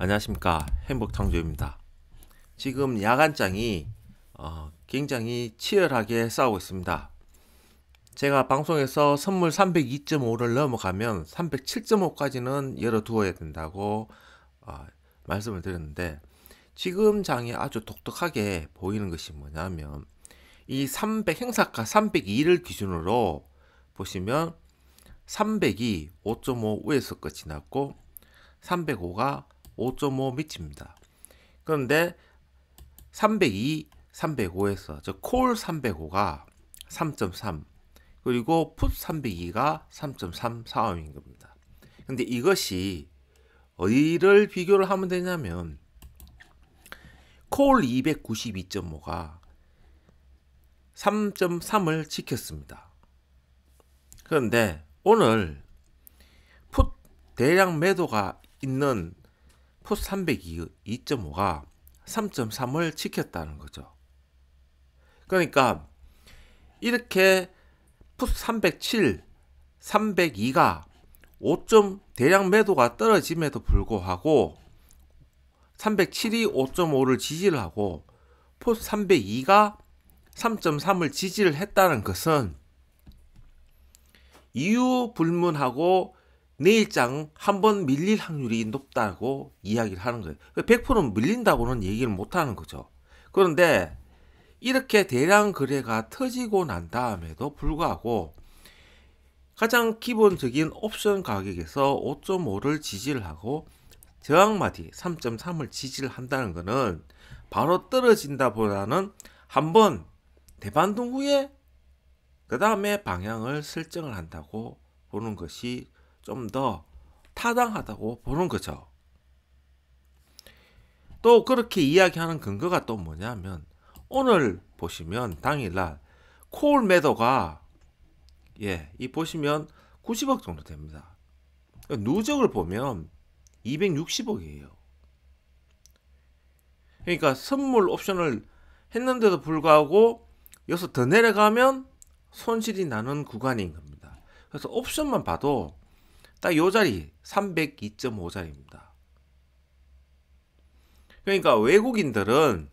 안녕하십니까, 행복창조입니다. 지금 야간장이 굉장히 치열하게 싸우고 있습니다. 제가 방송에서 선물 302.5를 넘어가면 307.5까지는 열어두어야 된다고 말씀을 드렸는데, 지금 장이 아주 독특하게 보이는 것이 뭐냐면, 이 300 행사가 302를 기준으로 보시면 300이 5.5 위에서 끝이 났고 305가 5.5 밑입니다. 그런데 302, 305에서 콜 305가 3.3 그리고 풋 302가 3.3 상황인 겁니다. 근데 이것이 어디를 비교를 하면 되냐면 콜 292.5가 3.3을 지켰습니다. 그런데 오늘 풋 대량 매도가 있는 풋 302.5가 3.3을 지켰다는 거죠. 그러니까 이렇게 풋 307, 302가 5점 대량 매도가 떨어짐에도 불구하고 307이 5.5를 지지를 하고 풋 302가 3.3을 지지를 했다는 것은 이유 불문하고 내일장 한번 밀릴 확률이 높다고 이야기를 하는 거예요. 100% 밀린다고는 얘기를 못 하는 거죠. 그런데 이렇게 대량 거래가 터지고 난 다음에도 불구하고 가장 기본적인 옵션 가격에서 5.5를 지지를 하고 저항마디 3.3을 지지를 한다는 것은 바로 떨어진다 보다는 한번 대반등 후에 그 다음에 방향을 설정을 한다고 보는 것이 좀 더 타당하다고 보는 거죠. 또 그렇게 이야기하는 근거가 또 뭐냐면 오늘 보시면 당일날 콜 매도가 이 보시면 90억 정도 됩니다. 누적을 보면 260억이에요. 그러니까 선물 옵션을 했는데도 불구하고 여기서 더 내려가면 손실이 나는 구간인 겁니다. 그래서 옵션만 봐도 딱 요 자리 302.5 자리입니다. 그러니까 외국인들은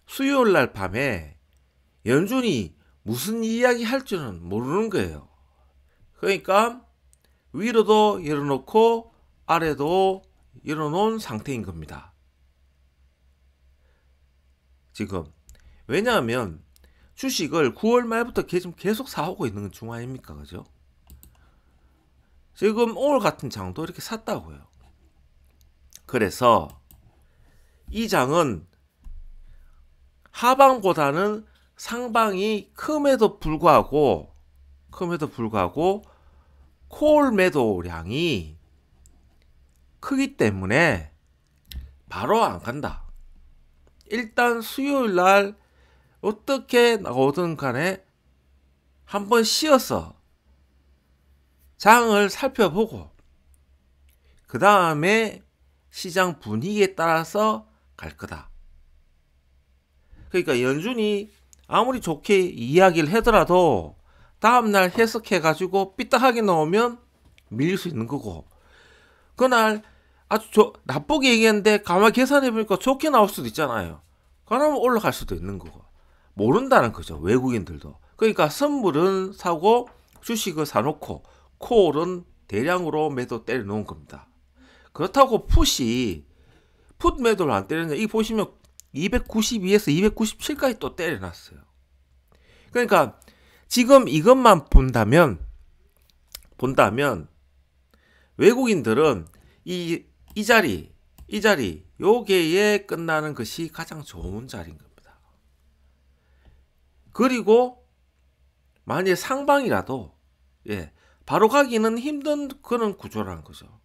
수요일 날 밤에 연준이 무슨 이야기 할 줄은 모르는 거예요. 그러니까 위로도 열어놓고 아래도 열어놓은 상태인 겁니다. 지금 왜냐하면 주식을 9월 말부터 계속 사오고 있는 중 아닙니까? 그죠? 지금 오늘 같은 장도 이렇게 샀다고요. 그래서 이 장은 하방보다는 상방이 큼에도 불구하고 콜 매도량이 크기 때문에 바로 안 간다. 일단 수요일 날 어떻게 나오든 간에 한번 쉬어서 장을 살펴보고 그 다음에 시장 분위기에 따라서 갈 거다. 그러니까 연준이 아무리 좋게 이야기를 하더라도 다음날 해석해가지고 삐딱하게 나오면 밀릴 수 있는 거고, 그날 아주 나쁘게 얘기했는데 가만히 계산해보니까 좋게 나올 수도 있잖아요. 그러면 올라갈 수도 있는 거고, 모른다는 거죠, 외국인들도. 그러니까 선물은 사고 주식을 사놓고 콜은 대량으로 매도 때려 놓은 겁니다. 그렇다고 풋 매도를 안 때렸냐, 이 보시면 292에서 297까지 또 때려놨어요. 그러니까 지금 이것만 본다면 외국인들은 이 자리 요게에 끝나는 것이 가장 좋은 자리인 겁니다. 그리고 만약에 상방이라도 바로 가기는 힘든 그런 구조라는 거죠.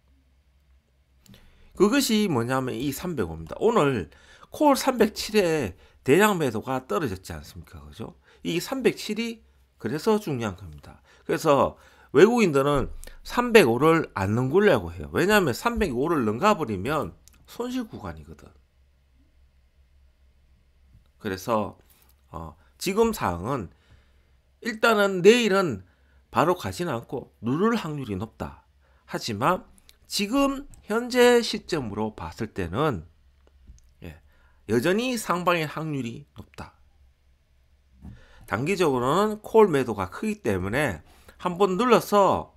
그것이 뭐냐면 이 305입니다. 오늘 콜 307에 대량 매도가 떨어졌지 않습니까? 그죠? 이 307이 그래서 중요한 겁니다. 그래서 외국인들은 305를 안 넘기려고 해요. 왜냐하면 305를 넘가버리면 손실 구간이거든. 그래서 지금 상황은 일단은 내일은 바로 가지는 않고 누를 확률이 높다. 하지만 지금 현재 시점으로 봤을 때는 여전히 상방일 확률이 높다. 단기적으로는 콜 매도가 크기 때문에 한번 눌러서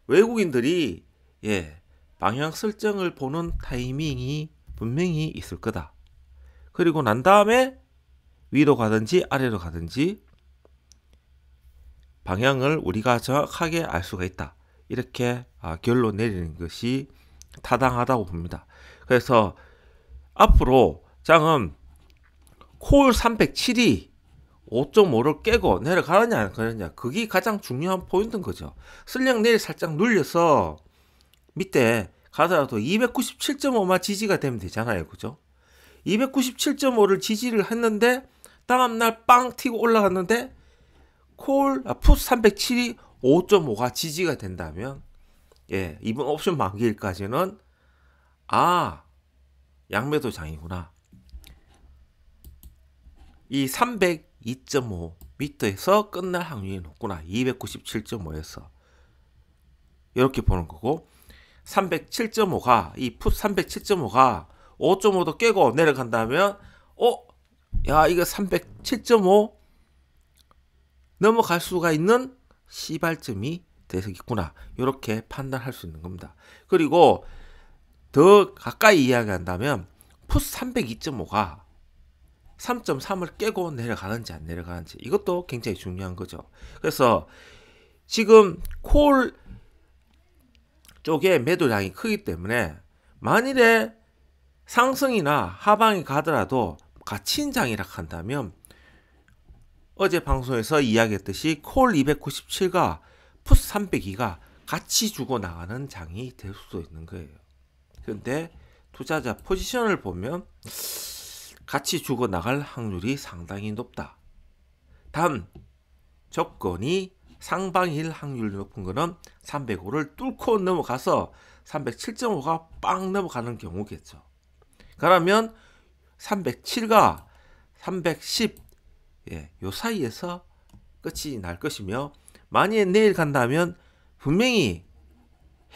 외국인들이 방향 설정을 보는 타이밍이 분명히 있을 거다. 그리고 난 다음에 위로 가든지 아래로 가든지 방향을 우리가 정확하게 알 수가 있다. 이렇게 결론 내리는 것이 타당하다고 봅니다. 그래서 앞으로 장은 콜 307이 5.5를 깨고 내려가느냐 안 가느냐, 그게 가장 중요한 포인트인 거죠. 설령 내일 살짝 눌려서 밑에 가더라도 297.5만 지지가 되면 되잖아요. 그죠? 297.5를 지지를 했는데 다음날 빵 튀고 올라갔는데 풋 307이 5.5가 지지가 된다면 이번 옵션 만기일까지는 양매도 장이구나. 이 302.5m에서 끝날 확률이 높구나. 297.5에서 이렇게 보는 거고, 307.5가 이 풋 307.5가 5.5도 깨고 내려간다면 이거 307.5 넘어갈 수가 있는 시발점이 되겠구나. 이렇게 판단할 수 있는 겁니다. 그리고 더 가까이 이야기한다면 풋 302.5가 3.3을 깨고 내려가는지 안 내려가는지, 이것도 굉장히 중요한 거죠. 그래서 지금 콜 쪽에 매도량이 크기 때문에 만일에 상승이나 하방이 가더라도 가치인장이라 한다면 어제 방송에서 이야기했듯이 콜 297과 풋 302가 같이 주고 나가는 장이 될 수도 있는 거예요. 그런데 투자자 포지션을 보면 같이 주고 나갈 확률이 상당히 높다. 단 조건이 상방일 확률이 높은 거는 305를 뚫고 넘어가서 307.5가 빵 넘어가는 경우겠죠. 그러면 307과 310 요 사이에서 끝이 날 것이며, 만약에 내일 간다면 분명히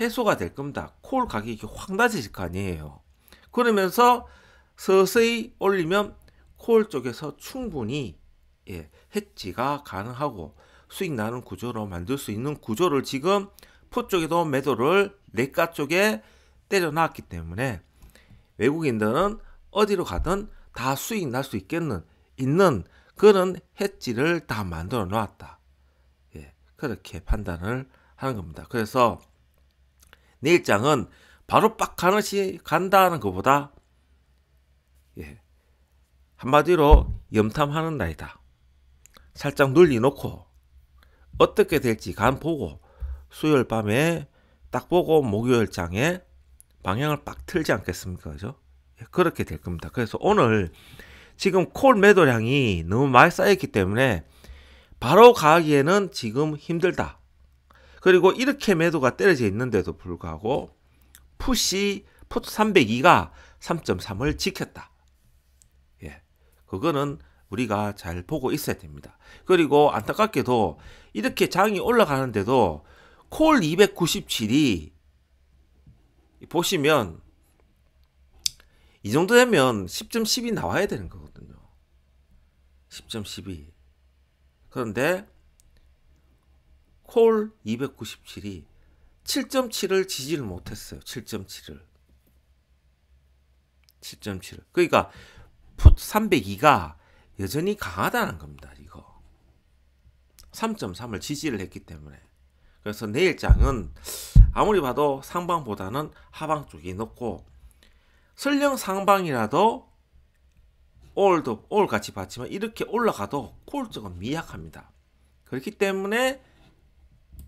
해소가 될 겁니다. 콜 가격이 확 낮아질 거 아니에요. 그러면서 서서히 올리면 콜 쪽에서 충분히 해지가 가능하고 수익 나는 구조로 만들 수 있는 구조를 지금 풋 쪽에도 매도를 내가 쪽에 때려놨기 때문에 외국인들은 어디로 가든 다 수익 날 수 있는 그런 해지를 다 만들어 놓았다. 그렇게 판단을 하는 겁니다. 그래서 내일장은 바로 빡 간다는 것보다 한마디로 염탐하는 날이다. 살짝 눌리놓고 어떻게 될지 간 보고 수요일 밤에 딱 보고 목요일 장에 방향을 빡 틀지 않겠습니까? 그죠? 그렇게 될 겁니다. 그래서 오늘 지금 콜 매도량이 너무 많이 쌓였기 때문에 바로 가기에는 지금 힘들다. 그리고 이렇게 매도가 때려져 있는데도 불구하고 풋 302가 3.3을 지켰다. 그거는 우리가 잘 보고 있어야 됩니다. 그리고 안타깝게도 이렇게 장이 올라가는데도 콜 297이 보시면 이 정도 되면 10.12 나와야 되는 거거든요. 10.12. 그런데 콜 297이 7.7을 지지를 못했어요. 7.7을. 그러니까 풋 302가 여전히 강하다는 겁니다. 이거 3.3을 지지를 했기 때문에. 그래서 내일장은 아무리 봐도 상방보다는 하방 쪽이 높고, 설령 상방이라도 올 같이 봤지만 이렇게 올라가도 콜 쪽은 미약합니다. 그렇기 때문에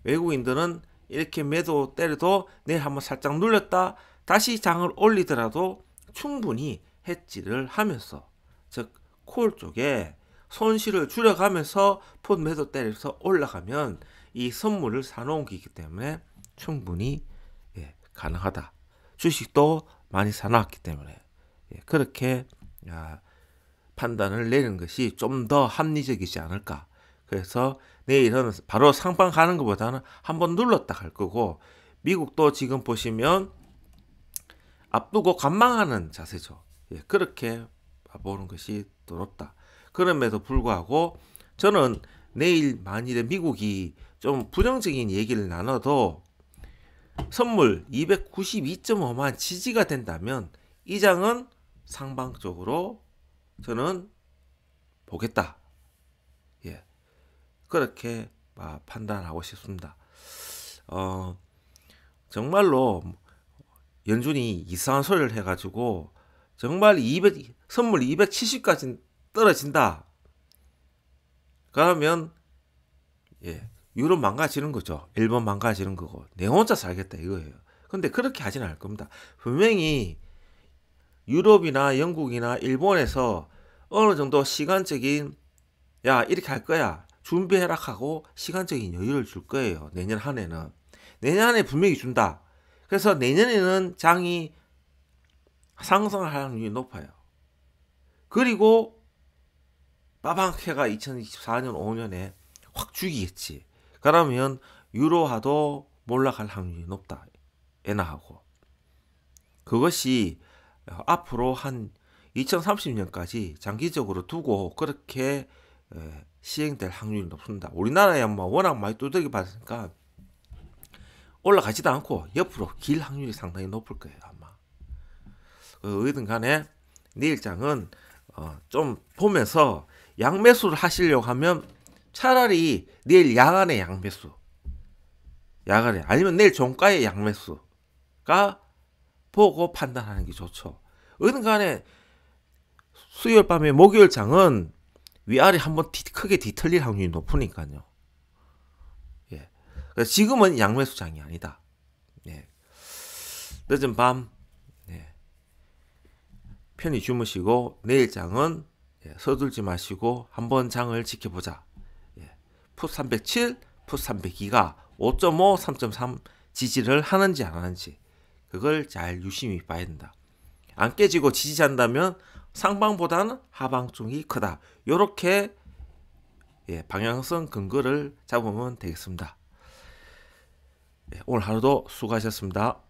외국인들은 이렇게 매도 때려도 내일 한번 살짝 눌렸다 다시 장을 올리더라도 충분히 해지를 하면서, 즉 콜 쪽에 손실을 줄여가면서 풋 매도 때려서 올라가면 이 선물을 사놓은 게이기 때문에 충분히 가능하다. 주식도 많이 사놨기 때문에 그렇게 판단을 내리는 것이 좀 더 합리적이지 않을까. 그래서 내일은 바로 상방 가는 것보다는 한번 눌렀다 갈 거고, 미국도 지금 보시면 앞두고 관망하는 자세죠. 예, 그렇게 보는 것이 더 높다. 그럼에도 불구하고 저는 내일 만일에 미국이 좀 부정적인 얘기를 나눠도 선물 292.5만 지지가 된다면 이 장은 상방적으로 저는 보겠다. 예, 그렇게 판단하고 싶습니다. 정말로 연준이 이상한 소리를 해가지고 정말 선물 270까지 떨어진다. 그러면 예, 유럽 망가지는 거죠. 일본 망가지는 거고 내 혼자 살겠다 이거예요. 근데 그렇게 하지는 않을 겁니다. 분명히 유럽이나 영국이나 일본에서 어느 정도 시간적인 야 이렇게 할 거야 준비해라 하고 시간적인 여유를 줄 거예요. 내년 한 해는. 내년 한 해 분명히 준다. 그래서 내년에는 장이 상승할 확률이 높아요. 그리고 빠방해가 2024년 5년에 확 죽이겠지. 그러면 유로화도 몰락할 확률이 높다. 엔화하고. 그것이 앞으로 한 2030년까지 장기적으로 두고 그렇게 시행될 확률이 높습니다. 우리나라야 뭐 워낙 많이 두들겨 봤으니까 올라가지도 않고 옆으로 길 확률이 상당히 높을 거예요. 아마. 어디든 간에 내일장은 좀 보면서 양매수를 하시려고 하면 차라리 내일 야간에 양매수, 야간에 아니면 내일 종가의 양매수가 보고 판단하는 게 좋죠. 어디든 간에 수요일 밤에 목요일 장은 위아래 한번 크게 뒤틀릴 확률이 높으니까요. 예. 지금은 양매수장이 아니다. 예. 늦은 밤 편히 주무시고 내일 장은 서둘지 마시고 한번 장을 지켜보자. 풋 307, 풋 302가 5.5, 3.3 지지를 하는지 안 하는지 그걸 잘 유심히 봐야 된다. 안 깨지고 지지한다면 상방보다는 하방 쪽이 크다. 이렇게 방향성 근거를 잡으면 되겠습니다. 오늘 하루도 수고하셨습니다.